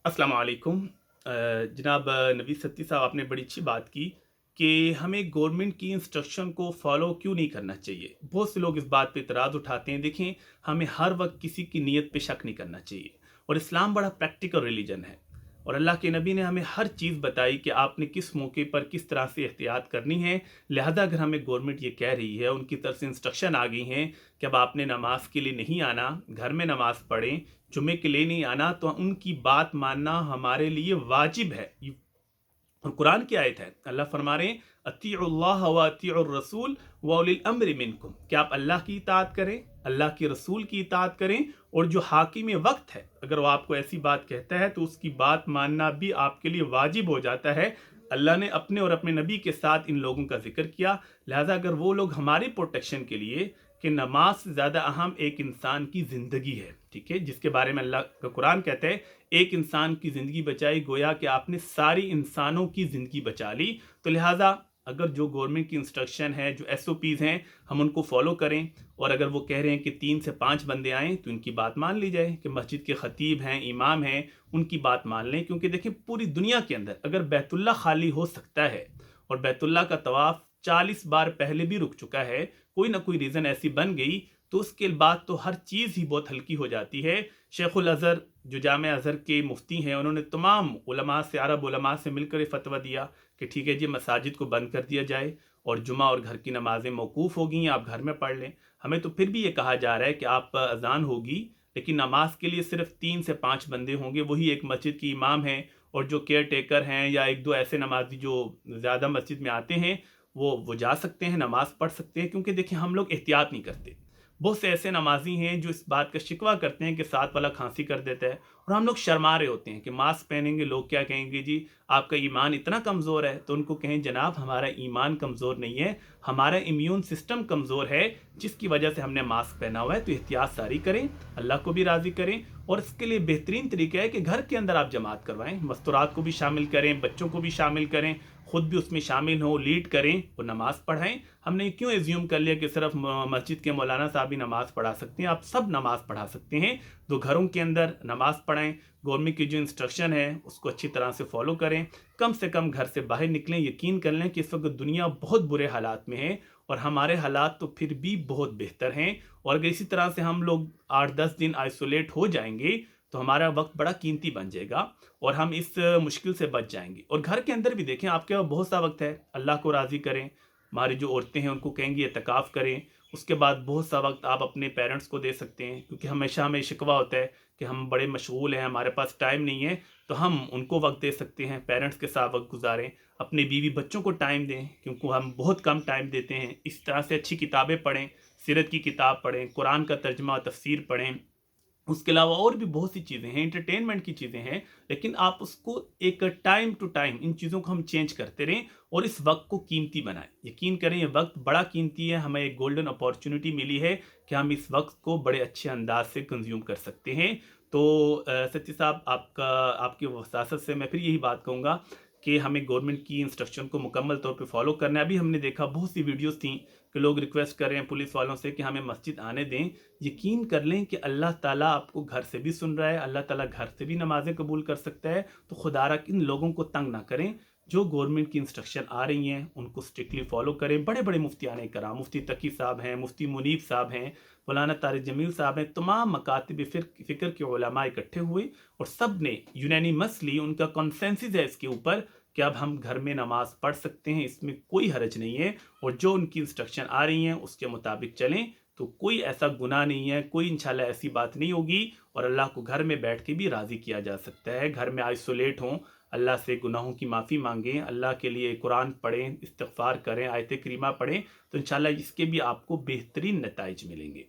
अस्सलाम वालेकुम। जनाब नबी सत्ती साहब, आपने बड़ी अच्छी बात की कि हमें गवर्नमेंट की इंस्ट्रक्शन को फॉलो क्यों नहीं करना चाहिए। बहुत से लोग इस बात पे इतराज़ उठाते हैं। देखें, हमें हर वक्त किसी की नीयत पे शक नहीं करना चाहिए, और इस्लाम बड़ा प्रैक्टिकल रिलीजन है, और अल्लाह के नबी ने हमें हर चीज़ बताई कि आपने किस मौके पर किस तरह से एहतियात करनी है। लिहाजा अगर हमें गवर्नमेंट ये कह रही है, उनकी तरफ से इंस्ट्रक्शन आ गई हैं कि अब आपने नमाज के लिए नहीं आना, घर में नमाज पढ़ें, जुमे के लिए नहीं आना, तो उनकी बात मानना हमारे लिए वाजिब है। और कुरान की आयत है, अल्लाह फरमा रहे हैं अतीउल्लाह व अतीउर रसूल व उलिल अम्रि मिनकुम, कि आप अल्लाह की इताअत करें, अल्लाह के रसूल की इताअत करें, और जो हाकिम वक्त है अगर वो आपको ऐसी बात कहता है तो उसकी बात मानना भी आपके लिए वाजिब हो जाता है। अल्लाह ने अपने और अपने नबी के साथ इन लोगों का जिक्र किया। लिहाजा अगर वो लोग हमारी प्रोटेक्शन के लिए, कि नमाज से ज़्यादा अहम एक इंसान की ज़िंदगी है, ठीक है, जिसके बारे में अल्लाह का कुरान कहता है एक इंसान की ज़िंदगी बचाई गोया कि आपने सारी इंसानों की ज़िंदगी बचा ली। तो लिहाजा अगर जो गवर्नमेंट की इंस्ट्रक्शन है, जो एसओपीज़ हैं, हम उनको फॉलो करें। और अगर वो कह रहे हैं कि 3 से 5 बंदे आएँ तो इनकी बात मान ली जाए, कि मस्जिद के ख़तीब हैं, इमाम हैं, उनकी बात मान लें। क्योंकि देखिए, पूरी दुनिया के अंदर अगर बैतुल्ला खाली हो सकता है, और बैतुल्ला का तवाफ़ 40 बार पहले भी रुक चुका है, कोई ना कोई रीज़न ऐसी बन गई, तो उसके बाद तो हर चीज़ ही बहुत हल्की हो जाती है। शेखुल अज़हर जो जामे अज़हर के मुफ्ती हैं, उन्होंने तमाम उलमा से, अरब उलमा से मिलकर ये फतवा दिया कि ठीक है जी, मसाजिद को बंद कर दिया जाए और जुमा और घर की नमाज़ें मौकूफ़ हो गई, आप घर में पढ़ लें। हमें तो फिर भी ये कहा जा रहा है कि आप अजान होगी, लेकिन नमाज के लिए सिर्फ 3 से 5 बंदे होंगे, वही एक मस्जिद की इमाम हैं, और जो केयर टेकर हैं या एक दो ऐसे नमाजी जो ज़्यादा मस्जिद में आते हैं, वो जा सकते हैं, नमाज़ पढ़ सकते हैं। क्योंकि देखिए, हम लोग एहतियात नहीं करते। बहुत से ऐसे नमाजी हैं जो इस बात का शिकवा करते हैं कि साथ वाला खांसी कर देता है, और हम लोग शर्मा रहे होते हैं कि मास्क पहनेंगे, लोग क्या कहेंगे जी, आपका ईमान इतना कमज़ोर है। तो उनको कहें जनाब, हमारा ईमान कमज़ोर नहीं है, हमारा इम्यून सिस्टम कमज़ोर है, जिसकी वजह से हमने मास्क पहना हुआ है। तो एहतियात सारी करें, अल्लाह को भी राज़ी करें, और इसके लिए बेहतरीन तरीका है कि घर के अंदर आप जमात करवाएं, मस्तूरात को भी शामिल करें, बच्चों को भी शामिल करें, खुद भी उसमें शामिल हों, लीड करें और नमाज़ पढ़ाएं। हमने क्यों एज्यूम कर लिया कि सिर्फ मस्जिद के मौलाना साहब ही नमाज़ पढ़ा सकते हैं? आप सब नमाज़ पढ़ा सकते हैं। तो घरों के अंदर नमाज़ पढ़ाएं, गवर्नमेंट की जो इंस्ट्रक्शन है उसको अच्छी तरह से फॉलो करें, कम से कम घर से बाहर निकलें। यकीन कर लें कि इस वक्त दुनिया बहुत बुरे हालात में है, और हमारे हालात तो फिर भी बहुत बेहतर हैं। और अगर इसी तरह से हम लोग 8-10 दिन आइसोलेट हो जाएंगे तो हमारा वक्त बड़ा कीमती बन जाएगा, और हम इस मुश्किल से बच जाएंगे। और घर के अंदर भी देखें, आपके पास बहुत सा वक्त है, अल्लाह को राज़ी करें। हमारी जो औरतें हैं उनको कहेंगे एतकाफ़ करें। उसके बाद बहुत सा वक्त आप अपने पेरेंट्स को दे सकते हैं, क्योंकि हमेशा हमें शिकवा होता है कि हम बड़े मशगूल हैं, हमारे पास टाइम नहीं है। तो हम उनको वक्त दे सकते हैं, पेरेंट्स के साथ वक्त गुजारें, अपने बीवी बच्चों को टाइम दें, क्योंकि हम बहुत कम टाइम देते हैं। इस तरह से अच्छी किताबें पढ़ें, सीरत की किताब पढ़ें, कुरान का तर्जमा और तफसीर पढ़ें। उसके अलावा और भी बहुत सी चीज़ें हैं, एंटरटेनमेंट की चीज़ें हैं, लेकिन आप उसको एक टाइम टू टाइम इन चीज़ों को हम चेंज करते रहें, और इस वक्त को कीमती बनाएं। यकीन करें, ये वक्त बड़ा कीमती है, हमें एक गोल्डन अपॉर्चुनिटी मिली है कि हम इस वक्त को बड़े अच्छे अंदाज से कंज्यूम कर सकते हैं। तो सच्ची साहब, आपकी वसासत से मैं फिर यही बात कहूँगा कि हमें गवर्नमेंट की इंस्ट्रक्शन को मुकम्मल तौर पे फॉलो करना है। अभी हमने देखा बहुत सी वीडियोस थी कि लोग रिक्वेस्ट कर रहे हैं पुलिस वालों से कि हमें मस्जिद आने दें। यकीन कर लें कि अल्लाह ताला आपको घर से भी सुन रहा है, अल्लाह ताला घर से भी नमाजें कबूल कर सकता है। तो खुदारा इन लोगों को तंग ना करें। जो गवर्नमेंट की इंस्ट्रक्शन आ रही हैं उनको स्ट्रिक्टली फॉलो करें। बड़े बड़े मुफ्तियान कराम, मुफ्ती तकी साहब हैं, मुफ्ती मुनीब साहब हैं, मौलाना तारिक जमील साहब हैं, तमाम मकातिब फ़िक्र के उलमा इकट्ठे हुए, और सब ने यूनानिमसली, उनका कॉन्सेंसस है इसके ऊपर कि अब हम घर में नमाज पढ़ सकते हैं, इसमें कोई हरज नहीं है। और जो उनकी इंस्ट्रक्शन आ रही हैं उसके मुताबिक चलें, तो कोई ऐसा गुनाह नहीं है, कोई इंशाल्लाह ऐसी बात नहीं होगी, और अल्लाह को घर में बैठ के भी राज़ी किया जा सकता है। घर में आइसोलेट हों, अल्लाह से गुनाहों की माफ़ी मांगें, अल्लाह के लिए कुरान पढ़ें, इस्तिग़फ़ार करें, आयत करीमा पढ़ें, तो इंशाल्लाह इसके भी आपको बेहतरीन नताइज मिलेंगे।